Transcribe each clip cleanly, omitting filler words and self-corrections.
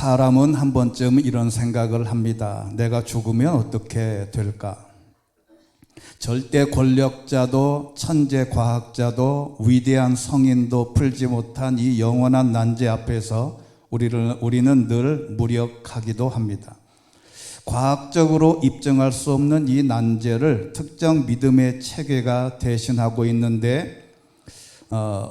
사람은 한 번쯤 이런 생각을 합니다. 내가 죽으면 어떻게 될까? 절대 권력자도 천재 과학자도 위대한 성인도 풀지 못한 이 영원한 난제 앞에서 우리는 늘 무력하기도 합니다. 과학적으로 입증할 수 없는 이 난제를 특정 믿음의 체계가 대신하고 있는데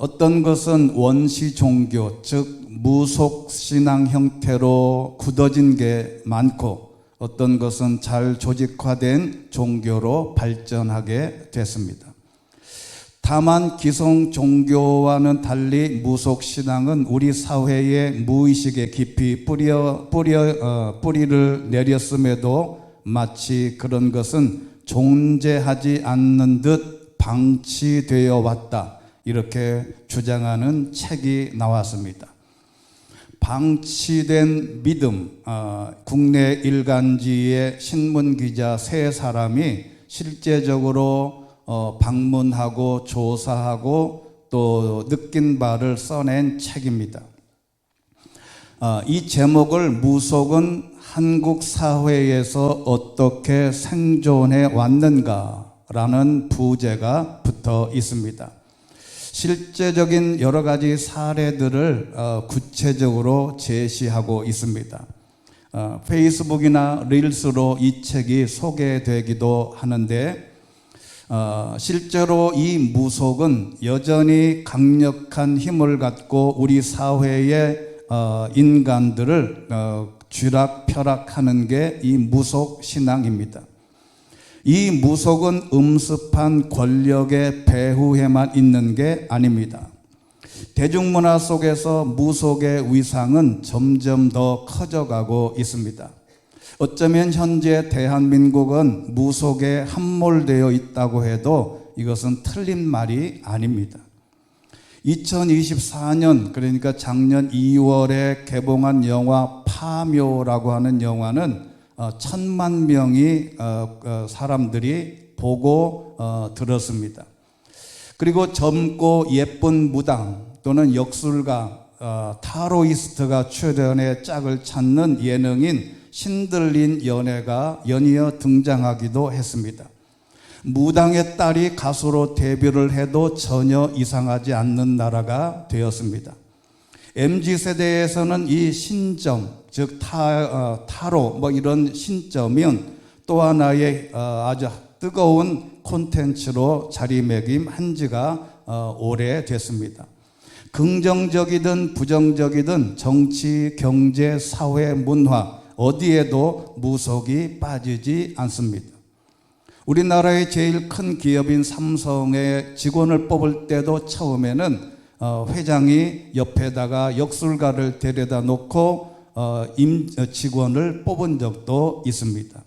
어떤 것은 원시 종교, 즉 무속 신앙 형태로 굳어진 게 많고 어떤 것은 잘 조직화된 종교로 발전하게 됐습니다. 다만 기성 종교와는 달리 무속 신앙은 우리 사회의 무의식에 깊이 뿌리를 내렸음에도 마치 그런 것은 존재하지 않는 듯 방치되어 왔다. 이렇게 주장하는 책이 나왔습니다. 방치된 믿음, 국내 일간지의 신문기자 세 사람이 실제적으로 방문하고 조사하고 또 느낀 바를 써낸 책입니다. 이 제목을 무속은 한국 사회에서 어떻게 생존해 왔는가라는 부제가 붙어 있습니다. 실제적인 여러 가지 사례들을 구체적으로 제시하고 있습니다. 페이스북이나 릴스로 이 책이 소개되기도 하는데 실제로 이 무속은 여전히 강력한 힘을 갖고 우리 사회의 인간들을 쥐락펴락하는 게 이 무속 신앙입니다. 이 무속은 음습한 권력의 배후에만 있는 게 아닙니다. 대중문화 속에서 무속의 위상은 점점 더 커져가고 있습니다. 어쩌면 현재 대한민국은 무속에 함몰되어 있다고 해도 이것은 틀린 말이 아닙니다. 2024년 그러니까 작년 2월에 개봉한 영화 파묘라고 하는 영화는 1,000만 명이 사람들이 보고 들었습니다. 그리고 젊고 예쁜 무당 또는 역술가, 타로이스트가 출연해 짝을 찾는 예능인 신들린 연애가 연이어 등장하기도 했습니다. 무당의 딸이 가수로 데뷔를 해도 전혀 이상하지 않는 나라가 되었습니다. MZ세대에서는 이 신점, 즉 타로 이런 신점은 또 하나의 아주 뜨거운 콘텐츠로 자리매김한 지가 오래됐습니다. 긍정적이든 부정적이든 정치, 경제, 사회, 문화 어디에도 무속이 빠지지 않습니다. 우리나라의 제일 큰 기업인 삼성의 직원을 뽑을 때도 처음에는 회장이 옆에다가 역술가를 데려다 놓고 직원을 뽑은 적도 있습니다.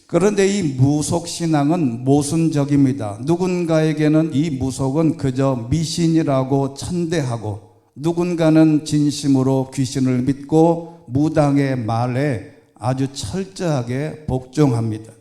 그런데 이 무속신앙은 모순적입니다. 누군가에게는 이 무속은 그저 미신이라고 천대하고 누군가는 진심으로 귀신을 믿고 무당의 말에 아주 철저하게 복종합니다.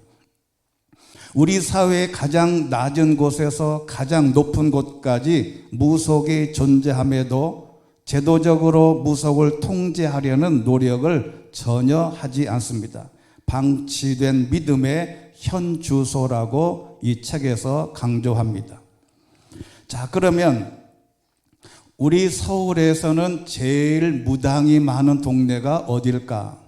우리 사회의 가장 낮은 곳에서 가장 높은 곳까지 무속이 존재함에도 제도적으로 무속을 통제하려는 노력을 전혀 하지 않습니다. 방치된 믿음의 현주소라고 이 책에서 강조합니다. 자, 그러면 우리 서울에서는 제일 무당이 많은 동네가 어딜까?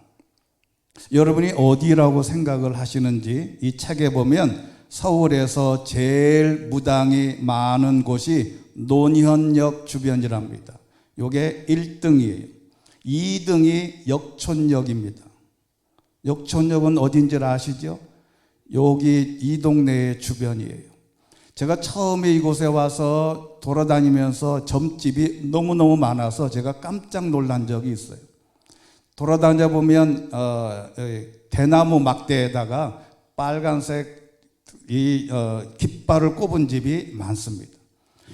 여러분이 어디라고 생각을 하시는지 이 책에 보면 서울에서 제일 무당이 많은 곳이 논현역 주변이랍니다. 이게 1등이에요. 2등이 역촌역입니다. 역촌역은 어딘지 아시죠? 여기 이 동네의 주변이에요. 제가 처음에 이곳에 와서 돌아다니면서 점집이 너무너무 많아서 제가 깜짝 놀란 적이 있어요. 돌아다녀 보면 대나무 막대에다가 빨간색 깃발을 꼽은 집이 많습니다.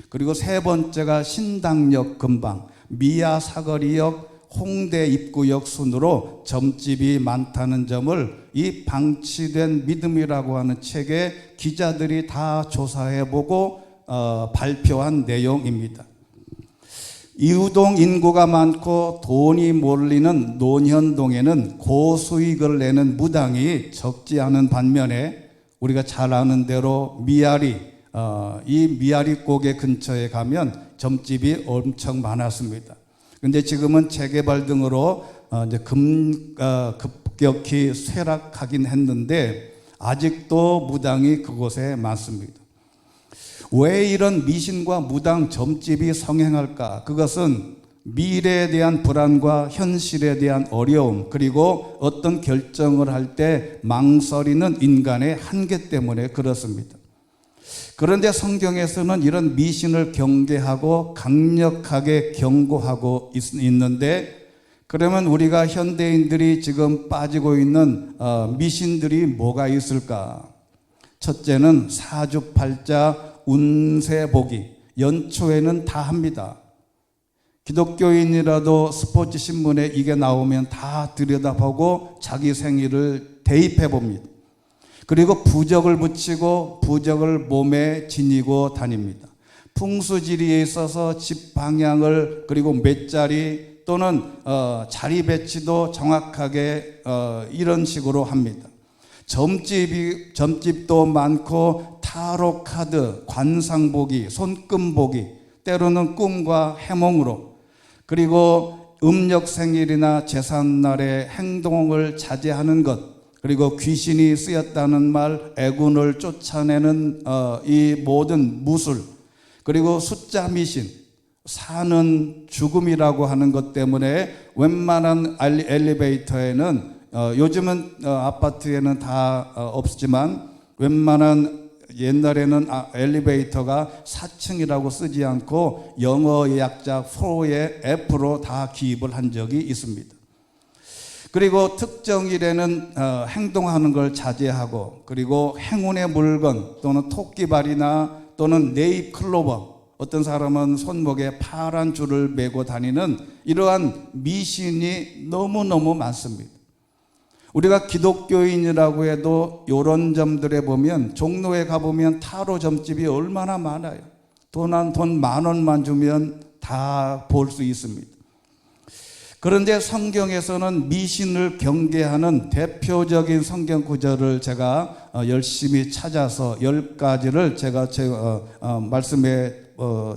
그리고 세 번째가 신당역 근방, 미아 사거리역, 홍대 입구역 순으로 점집이 많다는 점을 이 방치된 믿음이라고 하는 책에 기자들이 다 조사해보고 발표한 내용입니다. 이우동 인구가 많고 돈이 몰리는 논현동에는 고수익을 내는 무당이 적지 않은 반면에 우리가 잘 아는 대로 미아리, 이 미아리 고개 근처에 가면 점집이 엄청 많았습니다. 근데 지금은 재개발 등으로 이제 급격히 쇠락하긴 했는데 아직도 무당이 그곳에 많습니다. 왜 이런 미신과 무당 점집이 성행할까? 그것은 미래에 대한 불안과 현실에 대한 어려움, 그리고 어떤 결정을 할 때 망설이는 인간의 한계 때문에 그렇습니다. 그런데 성경에서는 이런 미신을 경계하고 강력하게 경고하고 있는데, 그러면 우리가 현대인들이 지금 빠지고 있는 미신들이 뭐가 있을까? 첫째는 사주팔자, 운세보기, 연초에는 다 합니다. 기독교인이라도 스포츠 신문에 이게 나오면 다 들여다보고 자기 생일을 대입해 봅니다. 그리고 부적을 붙이고 부적을 몸에 지니고 다닙니다. 풍수지리에 있어서 집 방향을, 그리고 몇 자리 또는 자리 배치도 정확하게 이런 식으로 합니다. 점집도 많고 타로 카드, 관상보기, 손금보기, 때로는 꿈과 해몽으로, 그리고 음력 생일이나 제삿날에 행동을 자제하는 것, 그리고 귀신이 쓰였다는 말, 애군을 쫓아내는 이 모든 무술, 그리고 숫자 미신, 사는 죽음이라고 하는 것 때문에 웬만한 엘리베이터에는 요즘은 아파트에는 다 없지만 웬만한 옛날에는 엘리베이터가 4층이라고 쓰지 않고 영어 약자 4의 F로 다 기입을 한 적이 있습니다. 그리고 특정일에는 행동하는 걸 자제하고, 그리고 행운의 물건 또는 토끼발이나 또는 네잎클로버, 어떤 사람은 손목에 파란 줄을 메고 다니는 이러한 미신이 너무너무 많습니다. 우리가 기독교인이라고 해도 이런 점들에 보면, 종로에 가보면 타로 점집이 얼마나 많아요. 돈 10,000원만 주면 다 볼 수 있습니다. 그런데 성경에서는 미신을 경계하는 대표적인 성경 구절을 제가 열심히 찾아서 10가지를 제가 말씀해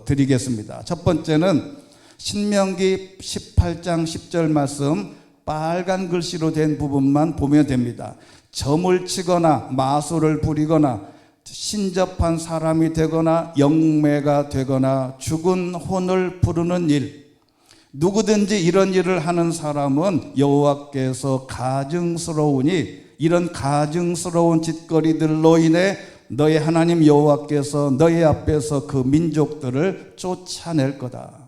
드리겠습니다. 첫 번째는 신명기 18장 10절 말씀, 빨간 글씨로 된 부분만 보면 됩니다. 점을 치거나 마술을 부리거나 신접한 사람이 되거나 영매가 되거나 죽은 혼을 부르는 일, 누구든지 이런 일을 하는 사람은 여호와께서 가증스러우니 이런 가증스러운 짓거리들로 인해 너의 하나님 여호와께서 너희 앞에서 그 민족들을 쫓아낼 거다.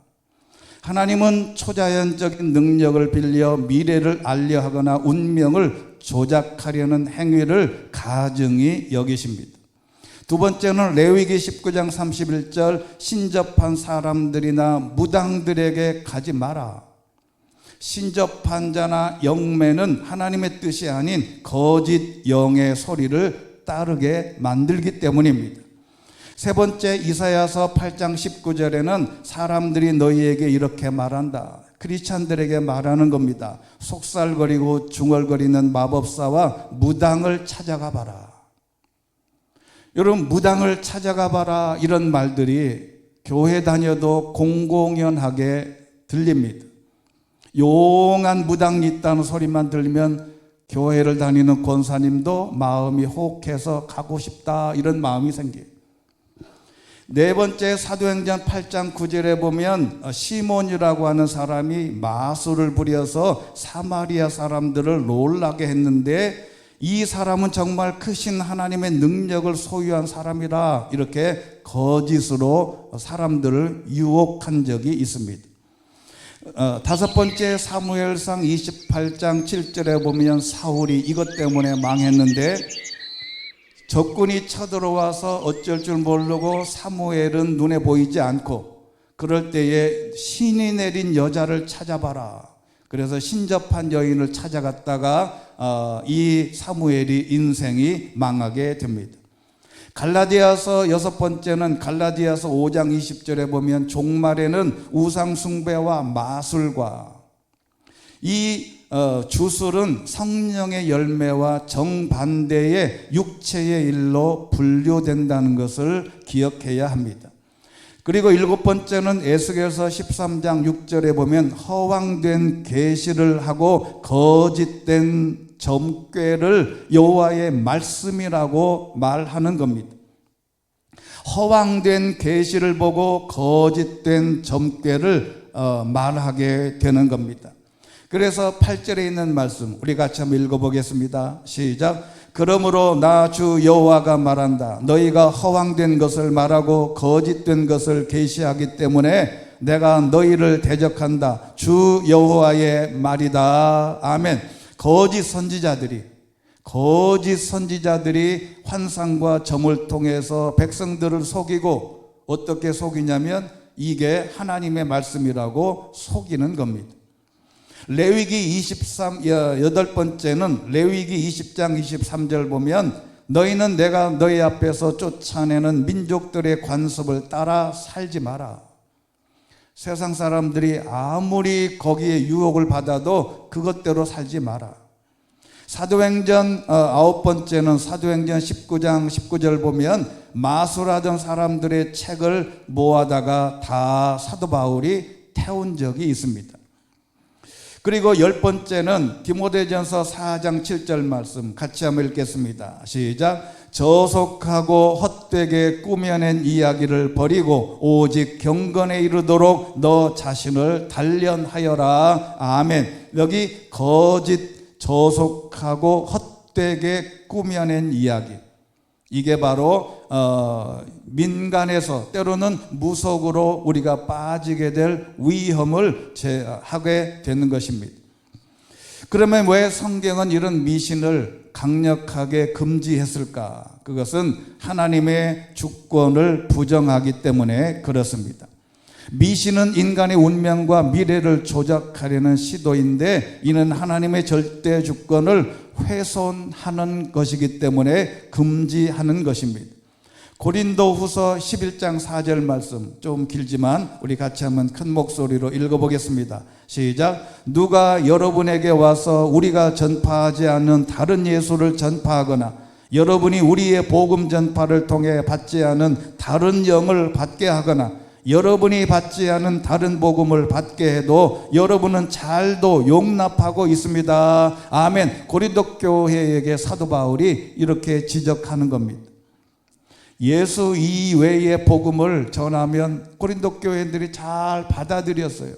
하나님은 초자연적인 능력을 빌려 미래를 알려하거나 운명을 조작하려는 행위를 가증히 여기십니다. 두 번째는 레위기 19장 31절, 신접한 사람들이나 무당들에게 가지 마라. 신접한 자나 영매는 하나님의 뜻이 아닌 거짓 영의 소리를 따르게 만들기 때문입니다. 세 번째, 이사야서 8장 19절에는 사람들이 너희에게 이렇게 말한다. 크리스찬들에게 말하는 겁니다. 속살거리고 중얼거리는 마법사와 무당을 찾아가 봐라. 여러분, 무당을 찾아가 봐라, 이런 말들이 교회 다녀도 공공연하게 들립니다. 용한 무당이 있다는 소리만 들리면 교회를 다니는 권사님도 마음이 혹해서 가고 싶다, 이런 마음이 생겨요. 네 번째, 사도행전 8장 9절에 보면 시몬이라고 하는 사람이 마술을 부려서 사마리아 사람들을 놀라게 했는데, 이 사람은 정말 크신 하나님의 능력을 소유한 사람이라 이렇게 거짓으로 사람들을 유혹한 적이 있습니다. 다섯 번째, 사무엘상 28장 7절에 보면 사울이 이것 때문에 망했는데, 적군이 쳐들어와서 어쩔 줄 모르고 사무엘은 눈에 보이지 않고, 그럴 때에 신이 내린 여자를 찾아봐라. 그래서 신접한 여인을 찾아갔다가 이 사무엘이 인생이 망하게 됩니다. 갈라디아서 여섯 번째는 갈라디아서 5장 20절에 보면 종말에는 우상숭배와 마술과 이 주술은 성령의 열매와 정반대의 육체의 일로 분류된다는 것을 기억해야 합니다. 그리고 일곱 번째는 에스겔서 13장 6절에 보면 허황된 계시를 하고 거짓된 점괘를 여호와의 말씀이라고 말하는 겁니다. 허황된 계시를 보고 거짓된 점괘를 말하게 되는 겁니다. 그래서 8절에 있는 말씀 우리 같이 한번 읽어보겠습니다. 시작. 그러므로 나 주 여호와가 말한다. 너희가 허황된 것을 말하고 거짓된 것을 계시하기 때문에 내가 너희를 대적한다. 주 여호와의 말이다. 아멘. 거짓 선지자들이 환상과 점을 통해서 백성들을 속이고 어떻게 속이냐면 이게 하나님의 말씀이라고 속이는 겁니다. 레위기 8번째는 레위기 20장 23절 보면 너희는 내가 너희 앞에서 쫓아내는 민족들의 관습을 따라 살지 마라. 세상 사람들이 아무리 거기에 유혹을 받아도 그것대로 살지 마라. 사도행전 9번째는 사도행전 19장 19절 보면 마술하던 사람들의 책을 모아다가 다 사도 바울이 태운 적이 있습니다. 그리고 10번째는 디모데전서 4장 7절 말씀 같이 한번 읽겠습니다. 시작. 저속하고 헛되게 꾸며낸 이야기를 버리고 오직 경건에 이르도록 너 자신을 단련하여라. 아멘. 여기 거짓, 저속하고 헛되게 꾸며낸 이야기, 이게 바로 민간에서 때로는 무속으로 우리가 빠지게 될 위험을 하게 되는 것입니다. 그러면 왜 성경은 이런 미신을 강력하게 금지했을까? 그것은 하나님의 주권을 부정하기 때문에 그렇습니다. 미신은 인간의 운명과 미래를 조작하려는 시도인데 이는 하나님의 절대 주권을 훼손하는 것이기 때문에 금지하는 것입니다. 고린도후서 11장 4절 말씀 좀 길지만 우리 같이 한번 큰 목소리로 읽어보겠습니다. 시작. 누가 여러분에게 와서 우리가 전파하지 않는 다른 예수를 전파하거나 여러분이 우리의 복음 전파를 통해 받지 않은 다른 영을 받게 하거나 여러분이 받지 않은 다른 복음을 받게 해도 여러분은 잘도 용납하고 있습니다. 아멘. 고린도 교회에게 사도 바울이 이렇게 지적하는 겁니다. 예수 이외의 복음을 전하면 고린도 교회인들이 잘 받아들였어요.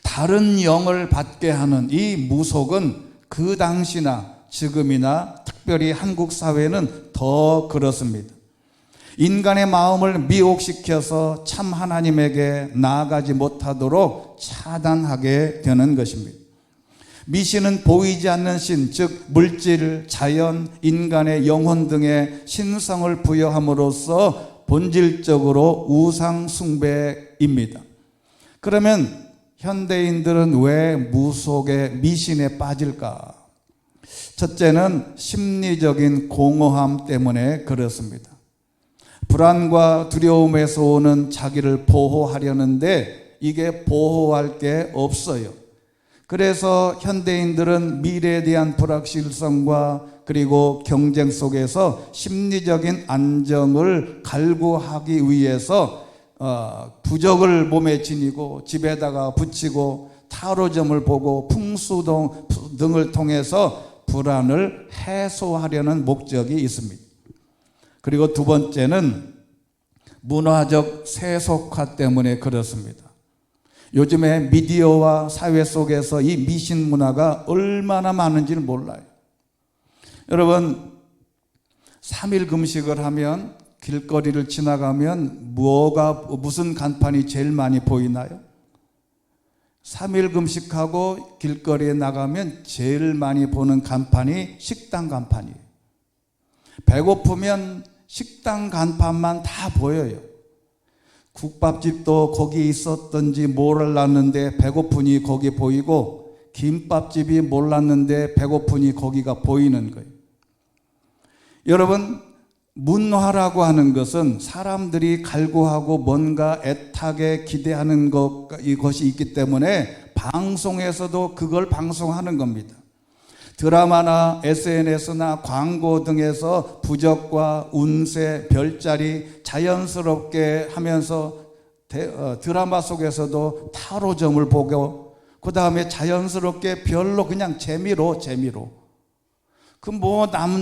다른 영을 받게 하는 이 무속은 그 당시나 지금이나 특별히 한국 사회는 더 그렇습니다. 인간의 마음을 미혹시켜서 참 하나님에게 나아가지 못하도록 차단하게 되는 것입니다. 미신은 보이지 않는 신, 즉 물질, 자연, 인간의 영혼 등의 신성을 부여함으로써 본질적으로 우상 숭배입니다. 그러면 현대인들은 왜 무속의 미신에 빠질까? 첫째는 심리적인 공허함 때문에 그렇습니다. 불안과 두려움에서 오는 자기를 보호하려는데 이게 보호할 게 없어요. 그래서 현대인들은 미래에 대한 불확실성과 그리고 경쟁 속에서 심리적인 안정을 갈구하기 위해서 부적을 몸에 지니고 집에다가 붙이고 타로점을 보고 풍수 등을 통해서 불안을 해소하려는 목적이 있습니다. 그리고 두 번째는 문화적 세속화 때문에 그렇습니다. 요즘에 미디어와 사회 속에서 이 미신 문화가 얼마나 많은지를 몰라요. 여러분, 3일 금식을 하면 길거리를 지나가면 무슨 간판이 제일 많이 보이나요? 3일 금식하고 길거리에 나가면 제일 많이 보는 간판이 식당 간판이에요. 배고프면 식당 간판만 다 보여요. 국밥집도 거기 있었던지 몰랐는데 배고프니 거기 보이고, 김밥집이 몰랐는데 배고프니 거기가 보이는 거예요. 여러분, 문화라고 하는 것은 사람들이 갈구하고 뭔가 애타게 기대하는 이것이 있기 때문에 방송에서도 그걸 방송하는 겁니다. 드라마나 SNS나 광고 등에서 부적과 운세, 별자리 자연스럽게 하면서 드라마 속에서도 타로점을 보고 그 다음에 자연스럽게 별로 그냥 재미로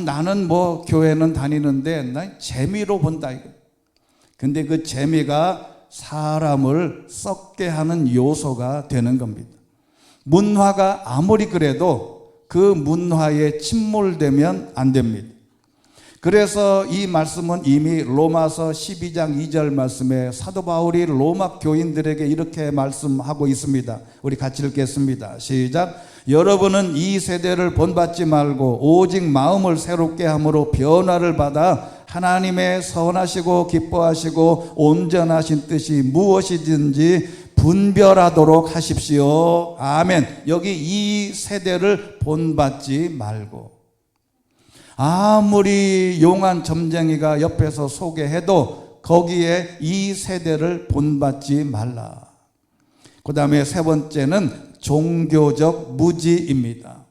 나는 교회는 다니는데 난 재미로 본다 이거. 근데 그 재미가 사람을 썩게 하는 요소가 되는 겁니다. 문화가 아무리 그래도 그 문화에 침몰되면 안 됩니다. 그래서 이 말씀은 이미 로마서 12장 2절 말씀에 사도 바울이 로마 교인들에게 이렇게 말씀하고 있습니다. 우리 같이 읽겠습니다. 시작. 여러분은 이 세대를 본받지 말고 오직 마음을 새롭게 함으로 변화를 받아 하나님의 선하시고 기뻐하시고 온전하신 뜻이 무엇이든지 분별하도록 하십시오. 아멘. 여기 이 세대를 본받지 말고, 아무리 용한 점쟁이가 옆에서 소개해도 거기에 이 세대를 본받지 말라. 그 다음에 세 번째는 종교적 무지입니다.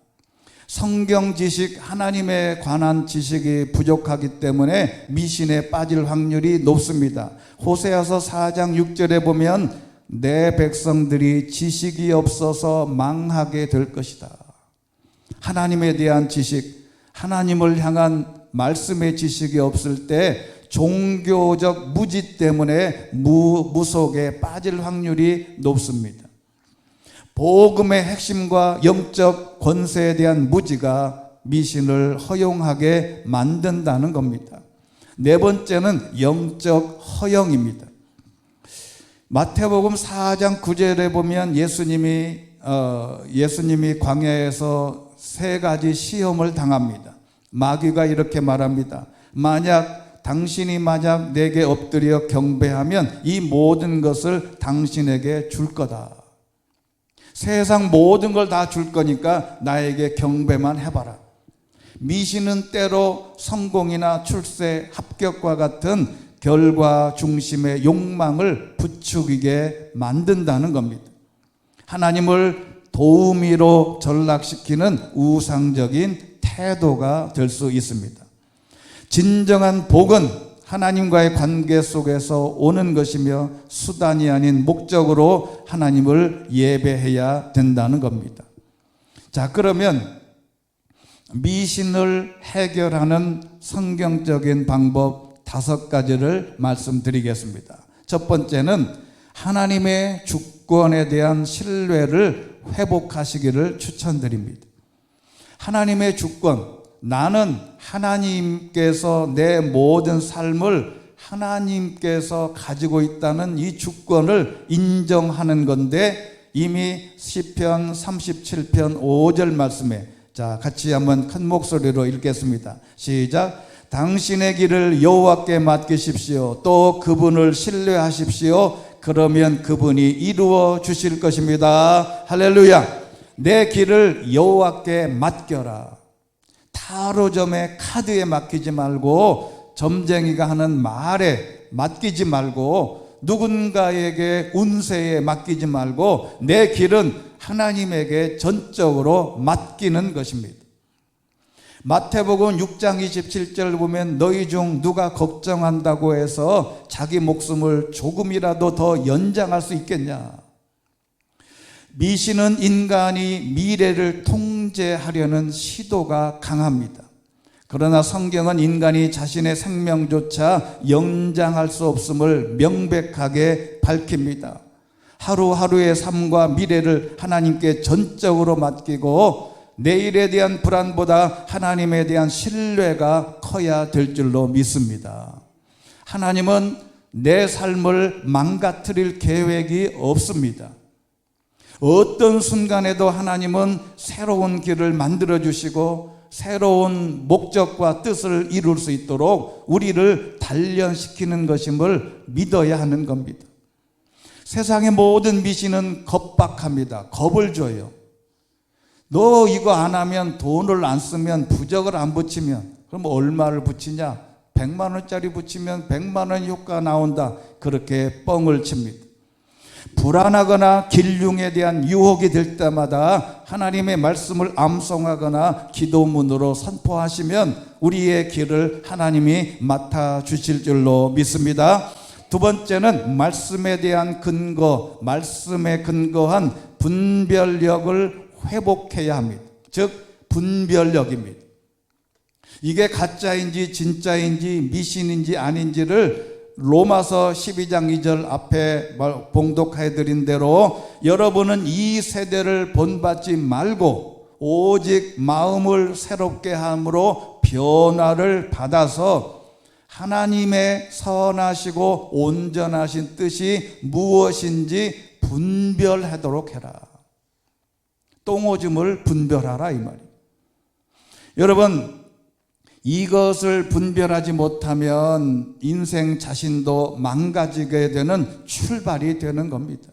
성경 지식, 하나님에 관한 지식이 부족하기 때문에 미신에 빠질 확률이 높습니다. 호세아서 4장 6절에 보면 내 백성들이 지식이 없어서 망하게 될 것이다. 하나님에 대한 지식, 하나님을 향한 말씀의 지식이 없을 때 종교적 무지 때문에 무속에 빠질 확률이 높습니다. 복음의 핵심과 영적 권세에 대한 무지가 미신을 허용하게 만든다는 겁니다. 네 번째는 영적 허영입니다. 마태복음 4장 9절에 보면 예수님이 광야에서 세 가지 시험을 당합니다. 마귀가 이렇게 말합니다. 당신이 만약 내게 엎드려 경배하면 이 모든 것을 당신에게 줄 거다. 세상 모든 걸 다 줄 거니까 나에게 경배만 해봐라. 미신은 때로 성공이나 출세, 합격과 같은 결과 중심의 욕망을 부추기게 만든다는 겁니다. 하나님을 도우미로 전락시키는 우상적인 태도가 될 수 있습니다. 진정한 복은 하나님과의 관계 속에서 오는 것이며 수단이 아닌 목적으로 하나님을 예배해야 된다는 겁니다. 자, 그러면 미신을 해결하는 성경적인 방법 5가지를 말씀드리겠습니다. 첫 번째는 하나님의 주권에 대한 신뢰를 회복하시기를 추천드립니다. 하나님의 주권, 나는 하나님께서 내 모든 삶을 하나님께서 가지고 있다는 이 주권을 인정하는 건데, 이미 시편 37편 5절 말씀에, 자, 같이 한번 큰 목소리로 읽겠습니다. 시작. 당신의 길을 여호와께 맡기십시오. 또 그분을 신뢰하십시오. 그러면 그분이 이루어 주실 것입니다. 할렐루야. 내 길을 여호와께 맡겨라. 타로점의 카드에 맡기지 말고, 점쟁이가 하는 말에 맡기지 말고, 누군가에게 운세에 맡기지 말고, 내 길은 하나님에게 전적으로 맡기는 것입니다. 마태복음 6장 27절 보면 너희 중 누가 걱정한다고 해서 자기 목숨을 조금이라도 더 연장할 수 있겠냐. 미신은 인간이 미래를 통제하려는 시도가 강합니다. 그러나 성경은 인간이 자신의 생명조차 연장할 수 없음을 명백하게 밝힙니다. 하루하루의 삶과 미래를 하나님께 전적으로 맡기고 내일에 대한 불안보다 하나님에 대한 신뢰가 커야 될 줄로 믿습니다. 하나님은 내 삶을 망가뜨릴 계획이 없습니다. 어떤 순간에도 하나님은 새로운 길을 만들어 주시고 새로운 목적과 뜻을 이룰 수 있도록 우리를 단련시키는 것임을 믿어야 하는 겁니다. 세상의 모든 미신은 겁박합니다. 겁을 줘요. 너 이거 안 하면, 돈을 안 쓰면, 부적을 안 붙이면, 그럼 얼마를 붙이냐? 100만 원짜리 붙이면 100만 원 효과 나온다. 그렇게 뻥을 칩니다. 불안하거나 길흉에 대한 유혹이 될 때마다 하나님의 말씀을 암송하거나 기도문으로 선포하시면 우리의 길을 하나님이 맡아주실 줄로 믿습니다. 두 번째는 말씀에 대한 근거, 말씀에 근거한 분별력을 회복해야 합니다. 즉 분별력입니다. 이게 가짜인지 진짜인지 미신인지 아닌지를 로마서 12장 2절 앞에 봉독해드린 대로 여러분은 이 세대를 본받지 말고 오직 마음을 새롭게 함으로 변화를 받아서 하나님의 선하시고 온전하신 뜻이 무엇인지 분별하도록 해라. 똥오줌을 분별하라 이 말이에요. 여러분, 이것을 분별하지 못하면 인생 자신도 망가지게 되는 출발이 되는 겁니다.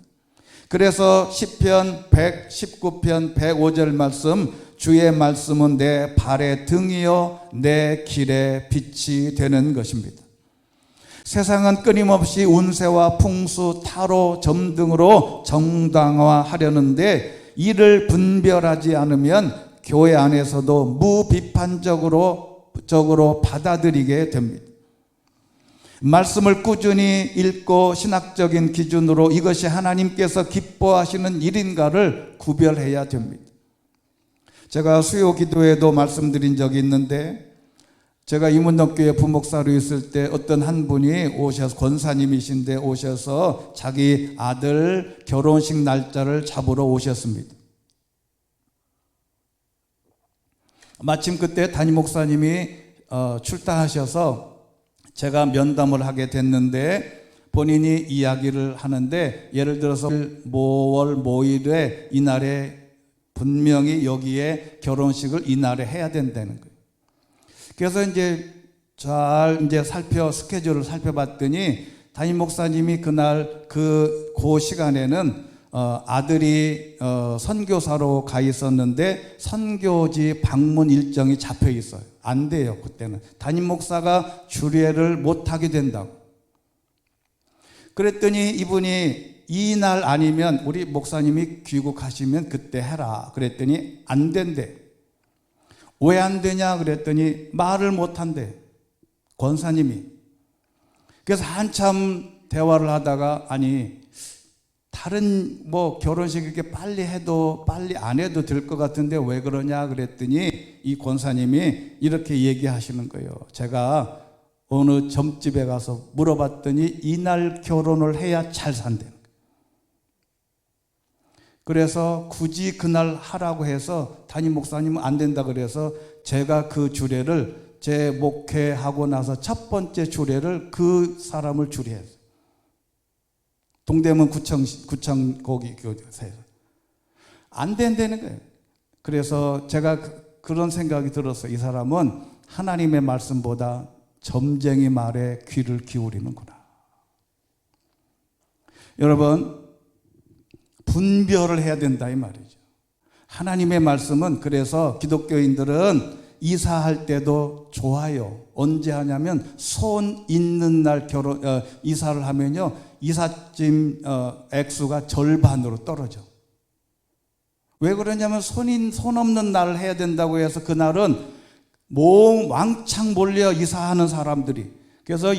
그래서 시편 119편 105절 말씀, 주의 말씀은 내 발의 등이요 내 길의 빛이 되는 것입니다. 세상은 끊임없이 운세와 풍수, 타로, 점 등으로 정당화하려는데 이를 분별하지 않으면 교회 안에서도 무비판적으로 받아들이게 됩니다. 말씀을 꾸준히 읽고 신학적인 기준으로 이것이 하나님께서 기뻐하시는 일인가를 구별해야 됩니다. 제가 수요 기도에도 말씀드린 적이 있는데, 제가 이문덕교회 부목사로 있을 때 어떤 한 분이 오셔서, 권사님이신데 오셔서 자기 아들 결혼식 날짜를 잡으러 오셨습니다. 마침 그때 담임 목사님이 출타하셔서 제가 면담을 하게 됐는데, 본인이 이야기를 하는데, 예를 들어서 뭐월 뭐일에 이날에 분명히 여기에 결혼식을 이날에 해야 된다는 거예요. 그래서 이제 스케줄을 살펴봤더니 담임 목사님이 그날 그 시간에는 아들이 선교사로 가 있었는데 선교지 방문 일정이 잡혀 있어요. 안 돼요. 그때는 담임 목사가 주례를 못 하게 된다고. 그랬더니 이분이 이날 아니면 우리 목사님이 귀국하시면 그때 해라 그랬더니 안 된대. 왜 안 되냐 그랬더니 말을 못 한대, 권사님이. 그래서 한참 대화를 하다가, 아니 다른 결혼식 이렇게 빨리 해도 빨리 안 해도 될 것 같은데 왜 그러냐 그랬더니 이 권사님이 이렇게 얘기하시는 거예요. 제가 어느 점집에 가서 물어봤더니 이날 결혼을 해야 잘 산대요. 그래서 굳이 그날 하라고 해서 담임 목사님은 안 된다 그래서 제가 그 주례를, 제 목회하고 나서 첫 번째 주례를 그 사람을 주례했어요. 동대문 구청 거기 교회에서. 안 된다는 거예요. 그래서 제가 그런 생각이 들었어요. 이 사람은 하나님의 말씀보다 점쟁이 말에 귀를 기울이는구나. 여러분, 분별을 해야 된다 이 말이죠. 하나님의 말씀은, 그래서 기독교인들은 이사할 때도 좋아요. 언제 하냐면 손 있는 날 이사를 하면요, 이삿짐 액수가 절반으로 떨어져. 왜 그러냐면 손 없는 날을 해야 된다고 해서 그날은 왕창 몰려 이사하는 사람들이, 그래서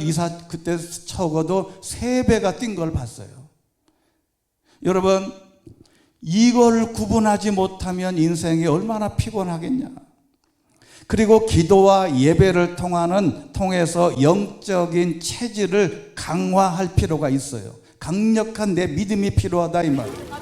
그때 적어도 3배가 뛴 걸 봤어요. 여러분, 이걸 구분하지 못하면 인생이 얼마나 피곤하겠냐. 그리고 기도와 예배를 통해서 영적인 체질을 강화할 필요가 있어요. 강력한 내 믿음이 필요하다 이 말이에요.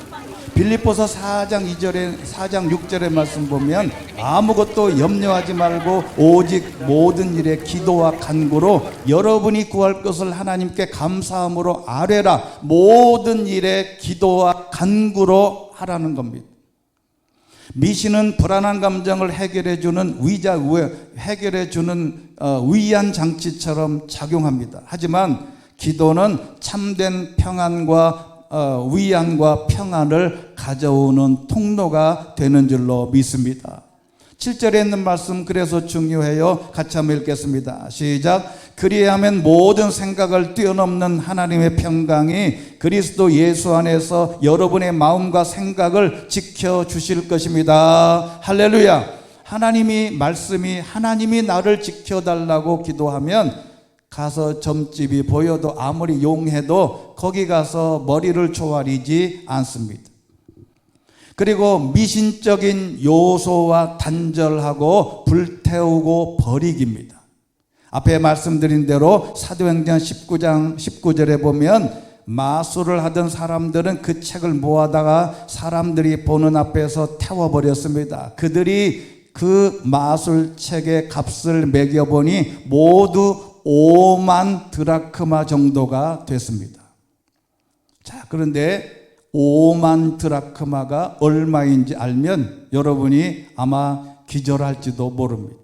빌립보서 4장 6절의 말씀 보면, 아무것도 염려하지 말고 오직 모든 일에 기도와 간구로 여러분이 구할 것을 하나님께 감사함으로 아뢰라. 모든 일에 기도와 간구로 하라는 겁니다. 미신은 불안한 감정을 해결해주는 위안 장치처럼 작용합니다. 하지만 기도는 참된 평안과 위안과 평안을 가져오는 통로가 되는 줄로 믿습니다. 7절에 있는 말씀 그래서 중요해요. 같이 한번 읽겠습니다. 시작. 그리하면 모든 생각을 뛰어넘는 하나님의 평강이 그리스도 예수 안에서 여러분의 마음과 생각을 지켜주실 것입니다. 할렐루야. 하나님이 말씀이 하나님이 나를 지켜달라고 기도하면 가서 점집이 보여도 아무리 용해도 거기 가서 머리를 조아리지 않습니다. 그리고 미신적인 요소와 단절하고 불태우고 버리기입니다. 앞에 말씀드린 대로 사도행전 19장 19절에 보면 마술을 하던 사람들은 그 책을 모아다가 사람들이 보는 앞에서 태워버렸습니다. 그들이 그 마술책의 값을 매겨보니 모두 5만 드라크마 정도가 됐습니다. 자, 그런데 5만 드라크마가 얼마인지 알면 여러분이 아마 기절할지도 모릅니다.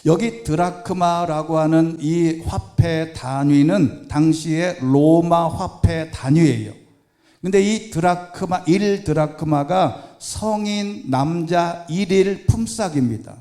여기 드라크마라고 하는 이 화폐 단위는 당시의 로마 화폐 단위예요. 근데 이 드라크마, 1드라크마가 성인 남자 1일 품삯입니다.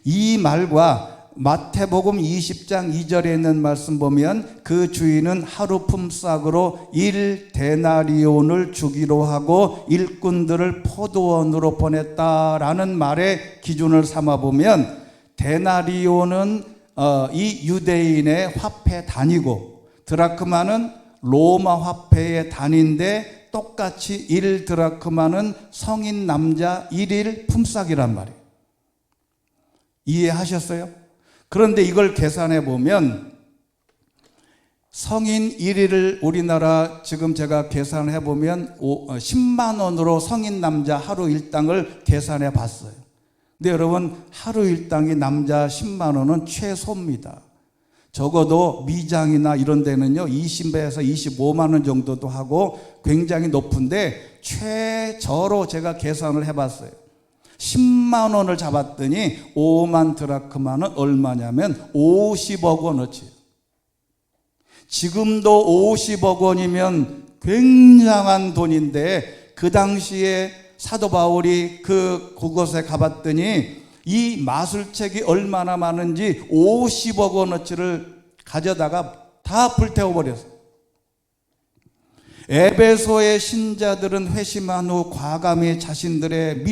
이 말과 마태복음 20장 2절에 있는 말씀 보면 그 주인은 하루 품삯으로 1데나리온을 주기로 하고 일꾼들을 포도원으로 보냈다라는 말의 기준을 삼아 보면 데나리온은 이 유대인의 화폐 단위고 드라크마는 로마 화폐의 단위인데 똑같이 1드라크마는 성인 남자 1일 품삯이란 말이에요. 이해하셨어요? 그런데 이걸 계산해 보면 성인 1일을 우리나라 지금 제가 계산해 보면 10만 원으로 성인 남자 하루 일당을 계산해 봤어요. 근데 여러분 하루 일당이 남자 10만 원은 최소입니다. 적어도 미장이나 이런 데는요 20에서 25만 원 정도도 하고 굉장히 높은데 최저로 제가 계산을 해봤어요. 10만 원을 잡았더니 5만 드라크마는 얼마냐면 50억 원어치. 지금도 50억 원이면 굉장한 돈인데 그 당시에 사도 바울이 그곳에 가봤더니 이 마술책이 얼마나 많은지 50억 원어치를 가져다가 다 불태워버렸어요. 에베소의 신자들은 회심한 후 과감히 자신들의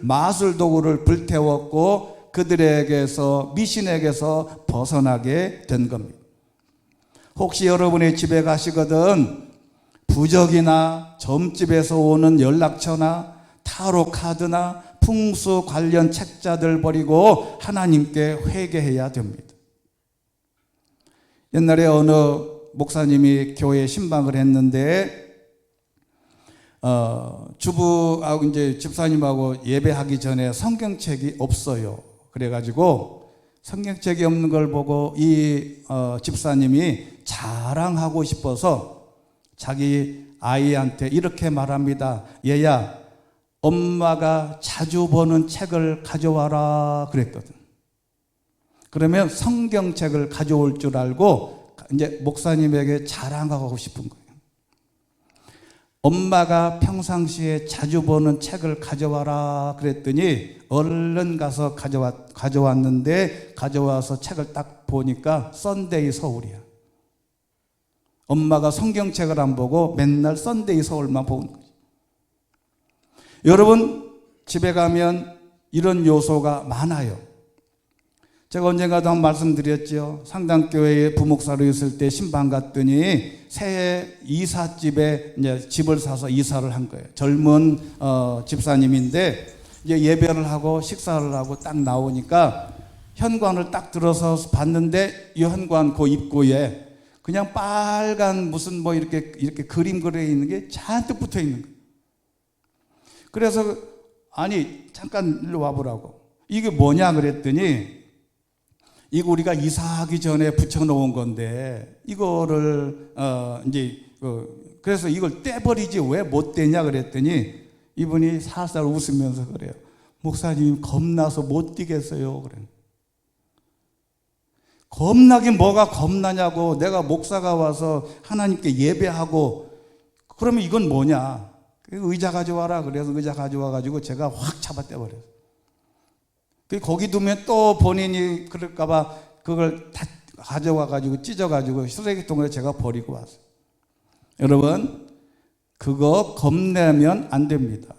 마술 도구를 불태웠고 그들에게서 미신에게서 벗어나게 된 겁니다. 혹시 여러분의 집에 가시거든 부적이나 점집에서 오는 연락처나 타로 카드나 풍수 관련 책자들 버리고 하나님께 회개해야 됩니다. 옛날에 어느 목사님이 교회에 신방을 했는데 주부하고 이제 집사님하고 예배하기 전에 성경책이 없어요. 그래가지고 성경책이 없는 걸 보고 이 집사님이 자랑하고 싶어서 자기 아이한테 이렇게 말합니다. 얘야, 엄마가 자주 보는 책을 가져와라 그랬거든. 그러면 성경책을 가져올 줄 알고 이제 목사님에게 자랑하고 싶은 거예요. 엄마가 평상시에 자주 보는 책을 가져와라 그랬더니 얼른 가서 가져왔는데 가져와서 책을 딱 보니까 썬데이 서울이야. 엄마가 성경책을 안 보고 맨날 썬데이 서울만 보는 거죠. 여러분 집에 가면 이런 요소가 많아요. 제가 언젠가도 한번 말씀드렸죠. 상당교회에 부목사로 있을 때 신방 갔더니 새해 이삿집에 이제 집을 사서 이사를 한 거예요. 젊은 집사님인데 이제 예배를 하고 식사를 하고 딱 나오니까 현관을 딱 들어서 봤는데 이 현관 그 입구에 그냥 빨간 무슨 뭐 이렇게 그림 그려 있는 게 잔뜩 붙어 있는 거예요. 그래서 아니 잠깐 일로 와보라고. 이게 뭐냐 그랬더니 이거 우리가 이사하기 전에 붙여놓은 건데 이거를 이제 그래서 이걸 떼버리지 왜 못 떼냐 그랬더니 이분이 살살 웃으면서 그래요. 목사님 겁나서 못 떼겠어요. 그래. 겁나긴 뭐가 겁나냐고. 내가 목사가 와서 하나님께 예배하고 그러면 이건 뭐냐. 의자 가져와라. 그래서 의자 가져와가지고 제가 확 잡아떼버렸어요. 거기 두면 또 본인이 그럴까봐 그걸 다 가져와가지고 찢어가지고 쓰레기통에 제가 버리고 왔어요. 여러분, 그거 겁내면 안 됩니다.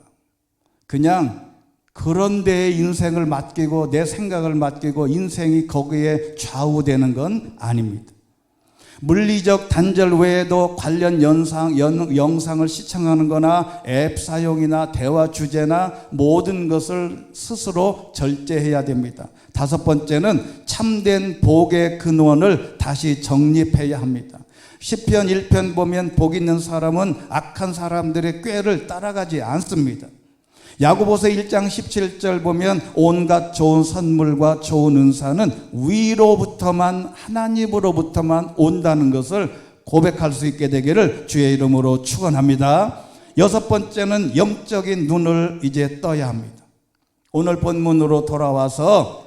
그냥 그런 데에 인생을 맡기고 내 생각을 맡기고 인생이 거기에 좌우되는 건 아닙니다. 물리적 단절 외에도 관련 영상을 시청하는 거나 앱 사용이나 대화 주제나 모든 것을 스스로 절제해야 됩니다. 다섯 번째는 참된 복의 근원을 다시 정립해야 합니다. 시편 1편 보면 복 있는 사람은 악한 사람들의 꾀를 따라가지 않습니다. 야고보서 1장 17절 보면 온갖 좋은 선물과 좋은 은사는 위로부터만 하나님으로부터만 온다는 것을 고백할 수 있게 되기를 주의 이름으로 축원합니다. 여섯 번째는 영적인 눈을 이제 떠야 합니다. 오늘 본문으로 돌아와서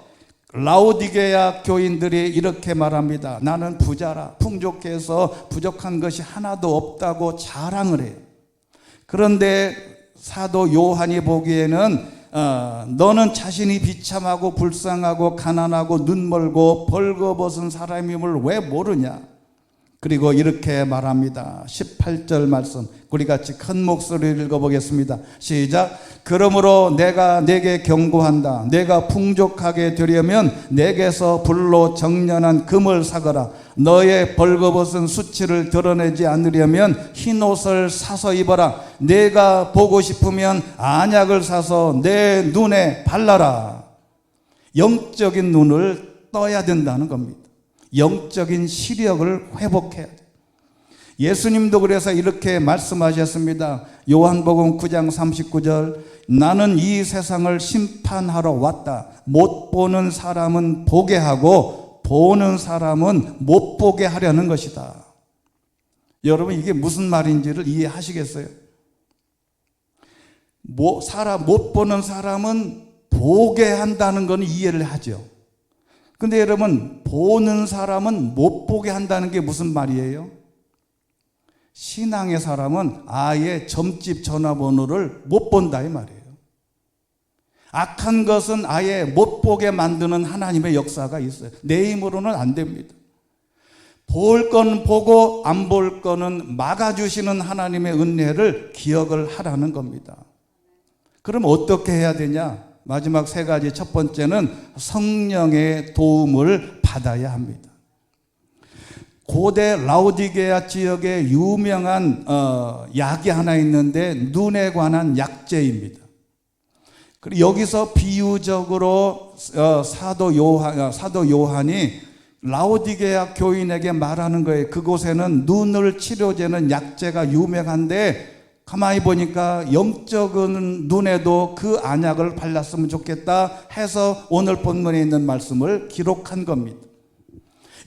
라오디게아 교인들이 이렇게 말합니다. 나는 부자라, 풍족해서 부족한 것이 하나도 없다고 자랑을 해요. 그런데 사도 요한이 보기에는 너는 자신이 비참하고 불쌍하고 가난하고 눈멀고 벌거벗은 사람임을 왜 모르냐? 그리고 이렇게 말합니다. 18절 말씀 우리 같이 큰 목소리를 읽어보겠습니다. 시작. 그러므로 내가 내게 경고한다. 내가 풍족하게 되려면 내게서 불로 정련한 금을 사거라. 너의 벌거벗은 수치를 드러내지 않으려면 흰옷을 사서 입어라. 내가 보고 싶으면 안약을 사서 내 눈에 발라라. 영적인 눈을 떠야 된다는 겁니다. 영적인 시력을 회복해야 돼. 예수님도 그래서 이렇게 말씀하셨습니다. 요한복음 9장 39절 나는 이 세상을 심판하러 왔다. 못 보는 사람은 보게 하고 보는 사람은 못 보게 하려는 것이다. 여러분 이게 무슨 말인지를 이해하시겠어요? 못 보는 사람은 보게 한다는 건 이해를 하죠. 근데 여러분 보는 사람은 못 보게 한다는 게 무슨 말이에요? 신앙의 사람은 아예 점집 전화번호를 못 본다 이 말이에요. 악한 것은 아예 못 보게 만드는 하나님의 역사가 있어요. 내 힘으로는 안 됩니다. 볼 건 보고 안 볼 거는 막아주시는 하나님의 은혜를 기억을 하라는 겁니다. 그럼 어떻게 해야 되냐? 마지막 세 가지. 첫 번째는 성령의 도움을 받아야 합니다. 고대 라오디게아 지역에 유명한 약이 하나 있는데 눈에 관한 약재입니다. 그리고 여기서 비유적으로 사도 요한이 라오디게아 교인에게 말하는 거예요. 그곳에는 눈을 치료제는 약재가 유명한데 가만히 보니까 영적인 눈에도 그 안약을 발랐으면 좋겠다 해서 오늘 본문에 있는 말씀을 기록한 겁니다.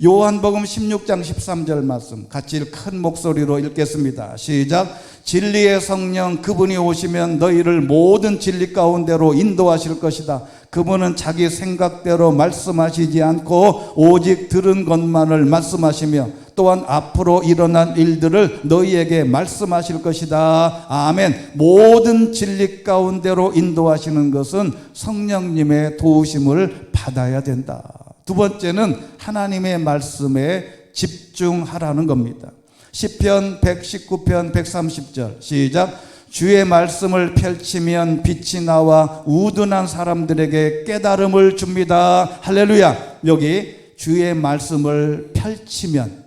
요한복음 16장 13절 말씀 같이 큰 목소리로 읽겠습니다. 시작. 진리의 성령 그분이 오시면 너희를 모든 진리 가운데로 인도하실 것이다. 그분은 자기 생각대로 말씀하시지 않고 오직 들은 것만을 말씀하시며 또한 앞으로 일어난 일들을 너희에게 말씀하실 것이다. 아멘. 모든 진리 가운데로 인도하시는 것은 성령님의 도우심을 받아야 된다. 두 번째는 하나님의 말씀에 집중하라는 겁니다. 시편 119편 130절 시작. 주의 말씀을 펼치면 빛이 나와 우둔한 사람들에게 깨달음을 줍니다. 할렐루야. 여기 주의 말씀을 펼치면,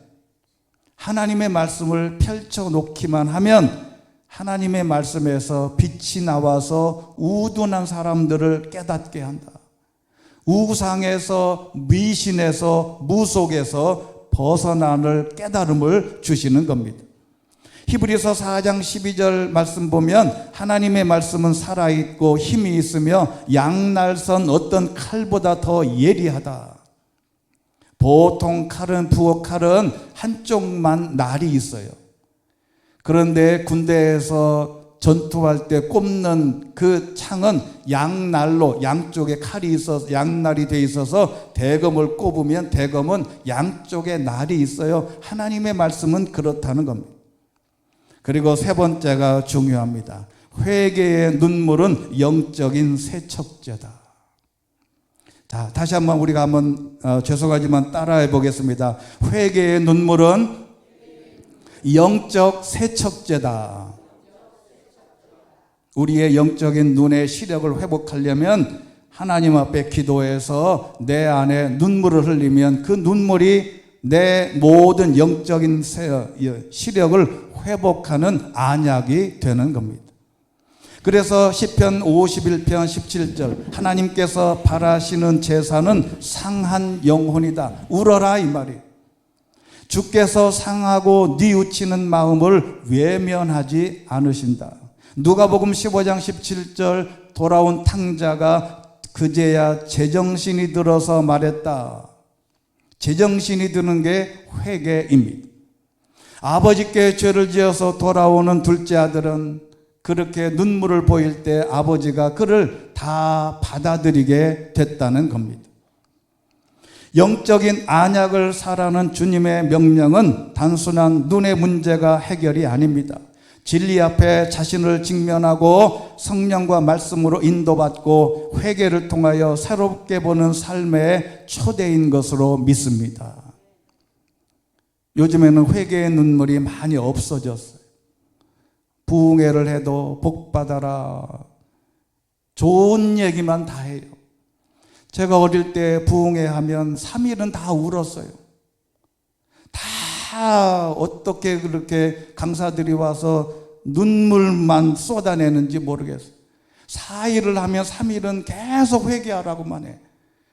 하나님의 말씀을 펼쳐놓기만 하면 하나님의 말씀에서 빛이 나와서 우둔한 사람들을 깨닫게 한다. 우상에서, 미신에서, 무속에서 벗어나는 깨달음을 주시는 겁니다. 히브리서 4장 12절 말씀 보면 하나님의 말씀은 살아있고 힘이 있으며 양날선 어떤 칼보다 더 예리하다. 보통 칼은, 부엌칼은 한쪽만 날이 있어요. 그런데 군대에서 전투할 때 꼽는 그 창은 양날로, 양쪽에 칼이 있어서, 양날이 돼 있어서 대검을 꼽으면 대검은 양쪽에 날이 있어요. 하나님의 말씀은 그렇다는 겁니다. 그리고 세 번째가 중요합니다. 회개의 눈물은 영적인 세척제다. 다시 한번 우리가 한번 죄송하지만 따라해 보겠습니다. 회개의 눈물은 영적 세척제다. 우리의 영적인 눈의 시력을 회복하려면 하나님 앞에 기도해서 내 안에 눈물을 흘리면 그 눈물이 내 모든 영적인 시력을 회복하는 안약이 되는 겁니다. 그래서 시편 51편 17절 하나님께서 바라시는 제사는 상한 영혼이다. 울어라 이 말이에요. 주께서 상하고 뉘우치는 마음을 외면하지 않으신다. 누가복음 15장 17절 돌아온 탕자가 그제야 제정신이 들어서 말했다. 제정신이 드는 게 회개입니다. 아버지께 죄를 지어서 돌아오는 둘째 아들은 그렇게 눈물을 보일 때 아버지가 그를 다 받아들이게 됐다는 겁니다. 영적인 안약을 사라는 주님의 명령은 단순한 눈의 문제가 해결이 아닙니다. 진리 앞에 자신을 직면하고 성령과 말씀으로 인도받고 회개를 통하여 새롭게 보는 삶의 초대인 것으로 믿습니다. 요즘에는 회개의 눈물이 많이 없어졌어요. 부흥회를 해도 복 받아라. 좋은 얘기만 다 해요. 제가 어릴 때 부흥회 하면 3일은 다 울었어요. 다 어떻게 그렇게 강사들이 와서 눈물만 쏟아내는지 모르겠어요. 4일을 하면 3일은 계속 회개하라고만 해.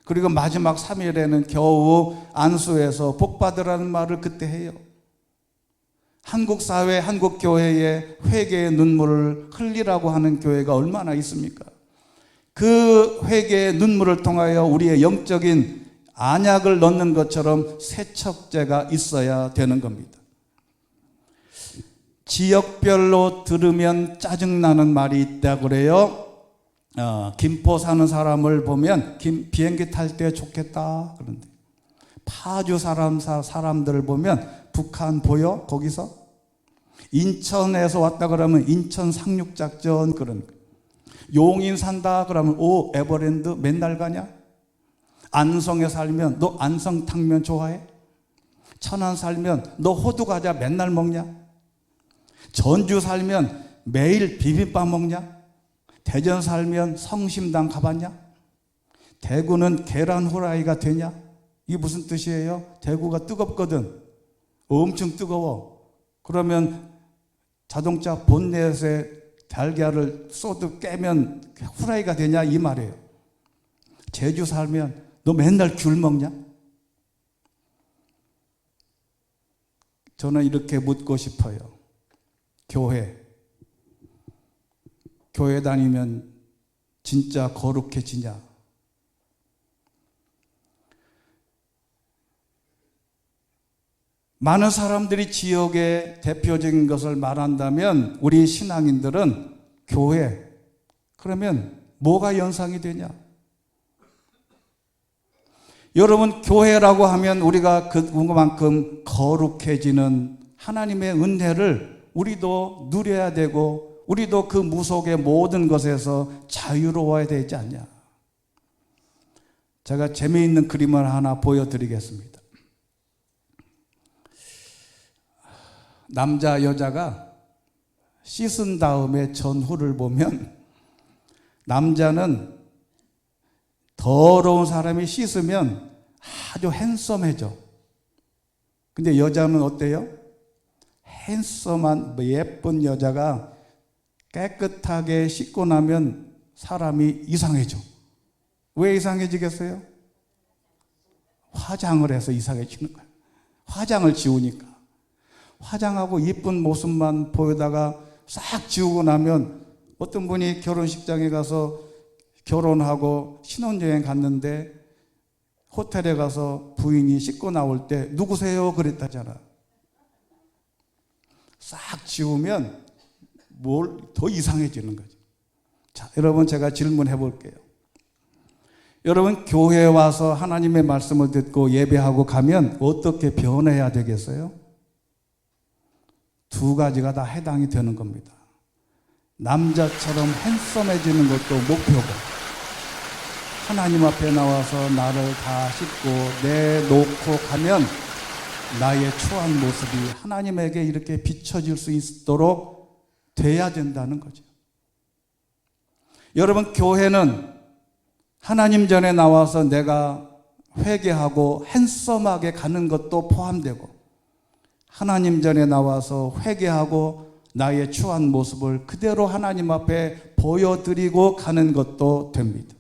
그리고 마지막 3일에는 겨우 안수해서 복 받으라는 말을 그때 해요. 한국 사회, 한국 교회에 회개의 눈물을 흘리라고 하는 교회가 얼마나 있습니까? 그 회개의 눈물을 통하여 우리의 영적인 안약을 넣는 것처럼 세척제가 있어야 되는 겁니다. 지역별로 들으면 짜증나는 말이 있다고 그래요. 김포 사는 사람을 보면 비행기 탈 때 좋겠다 그런데 파주 사람들을 보면 북한 보여? 거기서? 인천에서 왔다 그러면 인천 상륙작전 그런 거. 용인 산다 그러면 오 에버랜드 맨날 가냐? 안성에 살면 너 안성 탕면 좋아해? 천안 살면 너 호두 과자 맨날 먹냐? 전주 살면 매일 비빔밥 먹냐? 대전 살면 성심당 가봤냐? 대구는 계란 후라이가 되냐? 이게 무슨 뜻이에요? 대구가 뜨겁거든. 엄청 뜨거워. 그러면 자동차 본넷에 달걀을 쏟아 깨면 후라이가 되냐? 이 말이에요. 제주 살면 너 맨날 귤 먹냐? 저는 이렇게 묻고 싶어요. 교회 다니면 진짜 거룩해지냐? 많은 사람들이 지역의 대표적인 것을 말한다면 우리 신앙인들은 교회, 그러면 뭐가 연상이 되냐? 여러분, 교회라고 하면 우리가 그만큼 거룩해지는 하나님의 은혜를 우리도 누려야 되고 우리도 그 무속의 모든 것에서 자유로워야 되지 않냐? 제가 재미있는 그림을 하나 보여드리겠습니다. 남자 여자가 씻은 다음에 전후를 보면 남자는 더러운 사람이 씻으면 아주 핸섬해져. 근데 여자는 어때요? 핸섬한 예쁜 여자가 깨끗하게 씻고 나면 사람이 이상해져. 왜 이상해지겠어요? 화장을 해서 이상해지는 거예요. 화장을 지우니까. 화장하고 이쁜 모습만 보여다가 싹 지우고 나면 어떤 분이 결혼식장에 가서 결혼하고 신혼여행 갔는데 호텔에 가서 부인이 씻고 나올 때 누구세요? 그랬다잖아. 싹 지우면 뭘 더 이상해지는 거죠. 자, 여러분 제가 질문해 볼게요. 여러분 교회에 와서 하나님의 말씀을 듣고 예배하고 가면 어떻게 변해야 되겠어요? 두 가지가 다 해당이 되는 겁니다. 남자처럼 핸섬해지는 것도 목표고 하나님 앞에 나와서 나를 다 씻고 내놓고 가면 나의 초한 모습이 하나님에게 이렇게 비춰질 수 있도록 돼야 된다는 거죠. 여러분, 교회는 하나님 전에 나와서 내가 회개하고 핸섬하게 가는 것도 포함되고, 하나님 전에 나와서 회개하고 나의 추한 모습을 그대로 하나님 앞에 보여드리고 가는 것도 됩니다.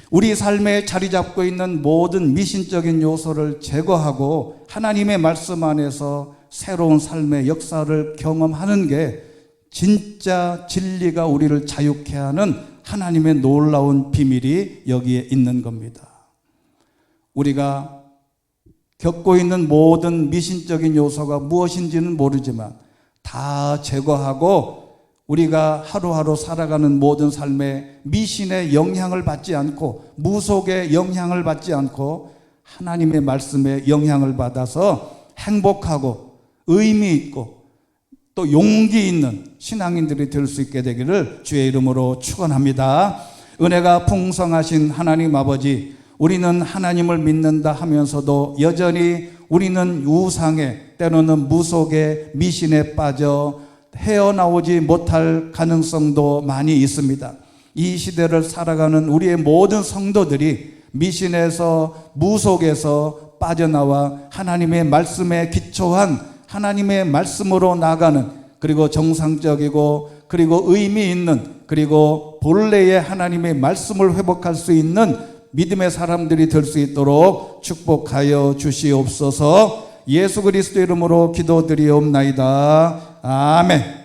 우리 삶에 자리 잡고 있는 모든 미신적인 요소를 제거하고 하나님의 말씀 안에서 새로운 삶의 역사를 경험하는 게 진짜 진리가 우리를 자유케 하는 하나님의 놀라운 비밀이 여기에 있는 겁니다. 우리가 겪고 있는 모든 미신적인 요소가 무엇인지는 모르지만 다 제거하고 우리가 하루하루 살아가는 모든 삶에 미신의 영향을 받지 않고 무속의 영향을 받지 않고 하나님의 말씀에 영향을 받아서 행복하고 의미 있고 또 용기 있는 신앙인들이 될 수 있게 되기를 주의 이름으로 축원합니다. 은혜가 풍성하신 하나님 아버지, 우리는 하나님을 믿는다 하면서도 여전히 우리는 우상에, 때로는 무속에, 미신에 빠져 헤어나오지 못할 가능성도 많이 있습니다. 이 시대를 살아가는 우리의 모든 성도들이 미신에서, 무속에서 빠져나와 하나님의 말씀에 기초한 하나님의 말씀으로 나가는, 그리고 정상적이고 그리고 의미 있는, 그리고 본래의 하나님의 말씀을 회복할 수 있는 믿음의 사람들이 될 수 있도록 축복하여 주시옵소서. 예수 그리스도 이름으로 기도드리옵나이다. 아멘.